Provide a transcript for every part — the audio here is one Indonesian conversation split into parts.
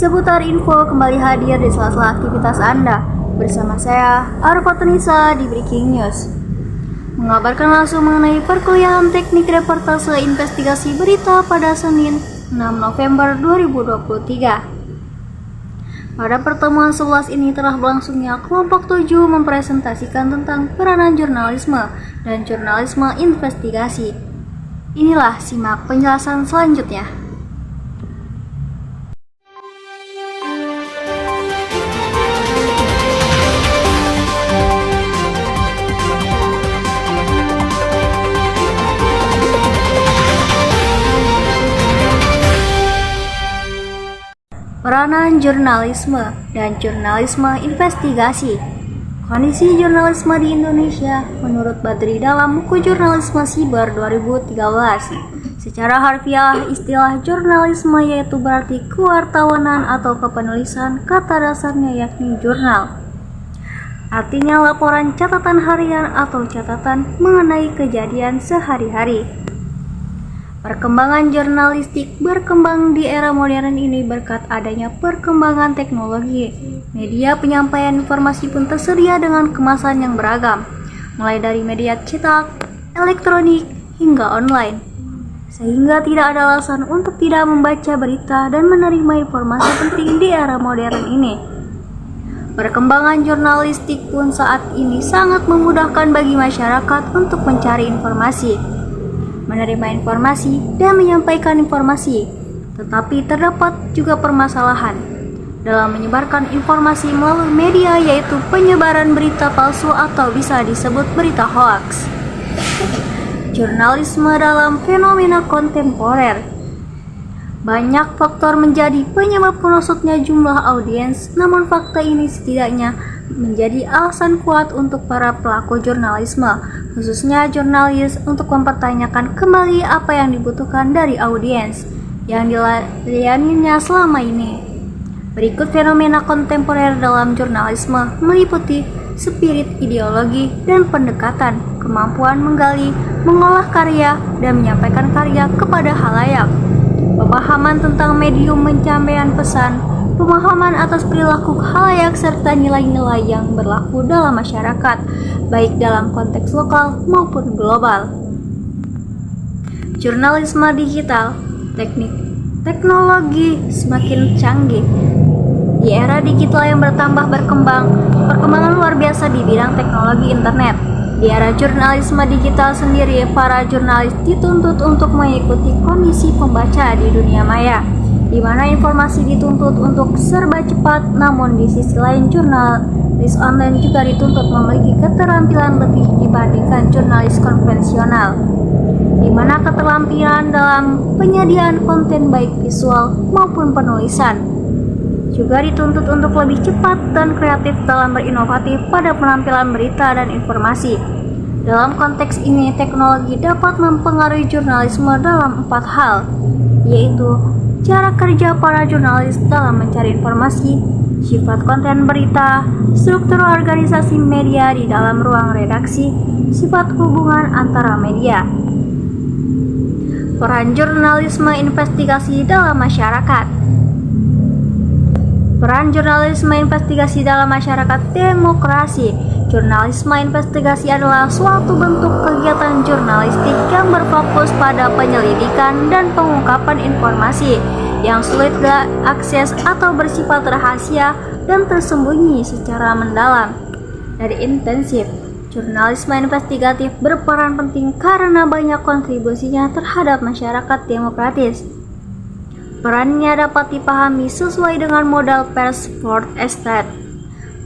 Seputar info kembali hadir di sela-sela aktivitas Anda. Bersama saya, Arfatunisa di Breaking News. Mengabarkan langsung mengenai perkuliahan teknik reportase investigasi berita pada Senin 6 November 2023. Pada pertemuan 11 ini telah berlangsungnya kelompok 7 mempresentasikan tentang peranan jurnalisme dan jurnalisme investigasi. Inilah simak penjelasan selanjutnya. Peranan jurnalisme dan jurnalisme investigasi. Kondisi jurnalisme di Indonesia menurut Badri dalam buku Jurnalisme Siber 2013. Secara harfiah, istilah jurnalisme yaitu berarti kewartawanan atau kepenulisan, kata dasarnya yakni jurnal. Artinya laporan catatan harian atau catatan mengenai kejadian sehari-hari. Perkembangan jurnalistik berkembang di era modern ini berkat adanya perkembangan teknologi. Media penyampaian informasi pun tersedia dengan kemasan yang beragam, mulai dari media cetak, elektronik, hingga online. Sehingga tidak ada alasan untuk tidak membaca berita dan menerima informasi penting di era modern ini. Perkembangan jurnalistik pun saat ini sangat memudahkan bagi masyarakat untuk mencari informasi, menerima informasi, dan menyampaikan informasi. Tetapi terdapat juga permasalahan dalam menyebarkan informasi melalui media, yaitu penyebaran berita palsu atau bisa disebut berita hoaks. Jurnalisme dalam fenomena kontemporer. Banyak faktor menjadi penyebab merosotnya jumlah audiens, namun fakta ini setidaknya menjadi alasan kuat untuk para pelaku jurnalisme, khususnya jurnalis, untuk mempertanyakan kembali apa yang dibutuhkan dari audiens yang dilayaninya selama ini. Berikut fenomena kontemporer dalam jurnalisme meliputi spirit ideologi dan pendekatan, kemampuan menggali, mengolah karya, dan menyampaikan karya kepada khalayak, pemahaman tentang medium penyampaian pesan, pemahaman atas perilaku khalayak, serta nilai-nilai yang berlaku dalam masyarakat, baik dalam konteks lokal maupun global. Jurnalisme digital, teknologi semakin canggih. Di era digital yang bertambah berkembang, perkembangan luar biasa di bidang teknologi internet. Di era jurnalisme digital sendiri, para jurnalis dituntut untuk mengikuti kondisi pembaca di dunia maya, di mana informasi dituntut untuk serba cepat. Namun di sisi lain, jurnalis online juga dituntut memiliki keterampilan lebih dibandingkan jurnalis konvensional, di mana keterampilan dalam penyediaan konten baik visual maupun penulisan juga dituntut untuk lebih cepat dan kreatif dalam berinovatif pada penampilan berita dan informasi. Dalam konteks ini, teknologi dapat mempengaruhi jurnalisme dalam 4 hal, yaitu cara kerja para jurnalis dalam mencari informasi, sifat konten berita, struktur organisasi media di dalam ruang redaksi, sifat hubungan antara media. Peran jurnalisme investigasi dalam masyarakat. Peran jurnalisme investigasi dalam masyarakat demokrasi. Jurnalisme investigasi adalah suatu bentuk kegiatan jurnalistik yang berfokus pada penyelidikan dan pengungkapan informasi yang sulit diakses atau bersifat rahasia dan tersembunyi secara mendalam dan intensif. Jurnalisme investigatif berperan penting karena banyak kontribusinya terhadap masyarakat demokratis. Perannya dapat dipahami sesuai dengan modal pers Ford Estate.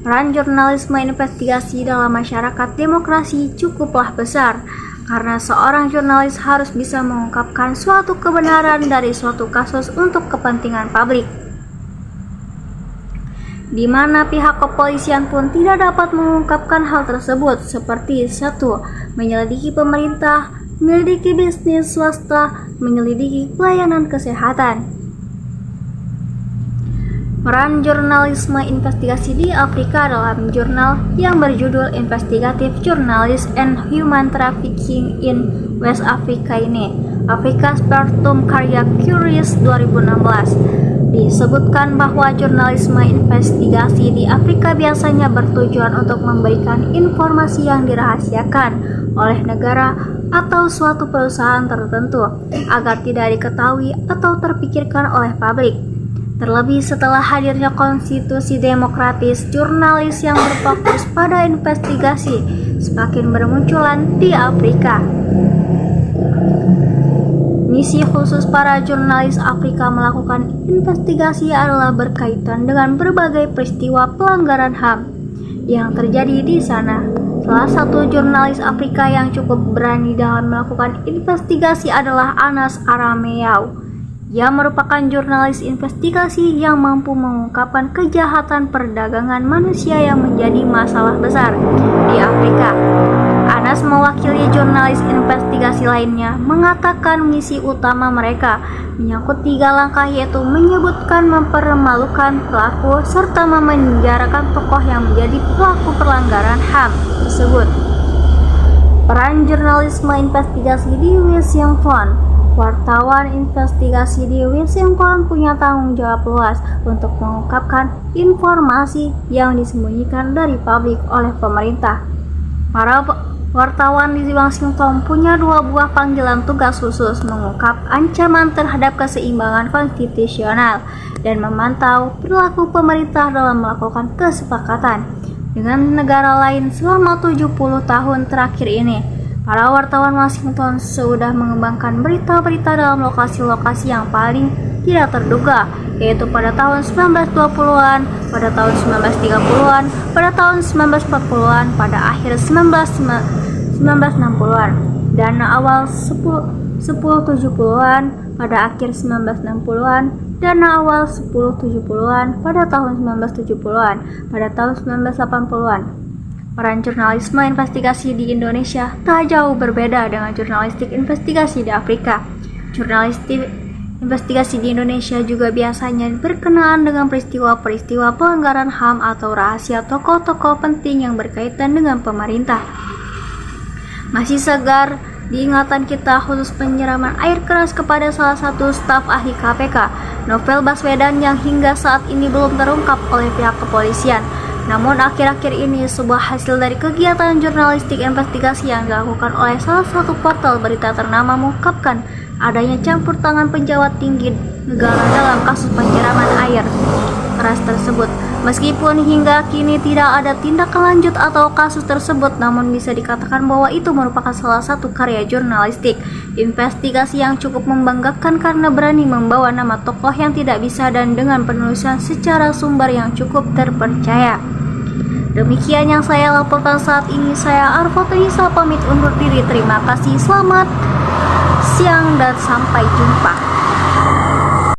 Peran jurnalisme investigasi dalam masyarakat demokrasi cukuplah besar, karena seorang jurnalis harus bisa mengungkapkan suatu kebenaran dari suatu kasus untuk kepentingan publik, di mana pihak kepolisian pun tidak dapat mengungkapkan hal tersebut, seperti 1. Menyelidiki pemerintah, menyelidiki bisnis swasta, menyelidiki pelayanan kesehatan. Peran jurnalisme investigasi di Afrika dalam jurnal yang berjudul Investigative Journalism and Human Trafficking in West Africa ini Africa Spartum karya Curious 2016. Disebutkan bahwa jurnalisme investigasi di Afrika biasanya bertujuan untuk memberikan informasi yang dirahasiakan oleh negara atau suatu perusahaan tertentu agar tidak diketahui atau terpikirkan oleh publik. Terlebih setelah hadirnya konstitusi demokratis, jurnalis yang berfokus pada investigasi semakin bermunculan di Afrika. Misi khusus para jurnalis Afrika melakukan investigasi adalah berkaitan dengan berbagai peristiwa pelanggaran HAM yang terjadi di sana. Salah satu jurnalis Afrika yang cukup berani dalam melakukan investigasi adalah Anas Arameyaw. Ia merupakan jurnalis investigasi yang mampu mengungkapkan kejahatan perdagangan manusia yang menjadi masalah besar di Afrika. Anas mewakili jurnalis investigasi lainnya mengatakan misi utama mereka menyangkut 3 langkah, yaitu menyebutkan, mempermalukan pelaku, serta memenjarakan tokoh yang menjadi pelaku pelanggaran HAM tersebut. Peran jurnalisme investigasi di Washington. Wartawan investigasi di Washington punya tanggung jawab luas untuk mengungkapkan informasi yang disembunyikan dari publik oleh pemerintah. Para wartawan di Washington punya 2 buah panggilan tugas khusus: mengungkap ancaman terhadap keseimbangan konstitusional dan memantau perilaku pemerintah dalam melakukan kesepakatan dengan negara lain selama 70 tahun terakhir ini. Para wartawan Washington sudah mengembangkan berita-berita dalam lokasi-lokasi yang paling tidak terduga, yaitu pada tahun 1920-an, pada tahun 1930-an, pada tahun 1940-an, pada akhir 1960-an, dan awal 1070-an, pada akhir 1960-an, dan awal 1070-an, pada tahun 1970-an, pada tahun 1980-an. Peran jurnalisme investigasi di Indonesia tak jauh berbeda dengan jurnalistik investigasi di Afrika. Jurnalistik investigasi di Indonesia juga biasanya berkenaan dengan peristiwa-peristiwa pelanggaran HAM atau rahasia tokoh-tokoh penting yang berkaitan dengan pemerintah. Masih segar diingatan kita khusus penyiraman air keras kepada salah satu staf ahli KPK, Novel Baswedan, yang hingga saat ini belum terungkap oleh pihak kepolisian. Namun akhir-akhir ini sebuah hasil dari kegiatan jurnalistik investigasi yang dilakukan oleh salah satu portal berita ternama mengungkapkan adanya campur tangan pejabat tinggi negara dalam kasus penyiraman air keras tersebut. Meskipun hingga kini tidak ada tindakan lanjut atau kasus tersebut, namun bisa dikatakan bahwa itu merupakan salah satu karya jurnalistik investigasi yang cukup membanggakan karena berani membawa nama tokoh yang tidak bisa dan dengan penulisan secara sumber yang cukup terpercaya. Demikian yang saya laporkan saat ini. Saya Arfotenisa pamit undur diri. Terima kasih, selamat siang dan sampai jumpa.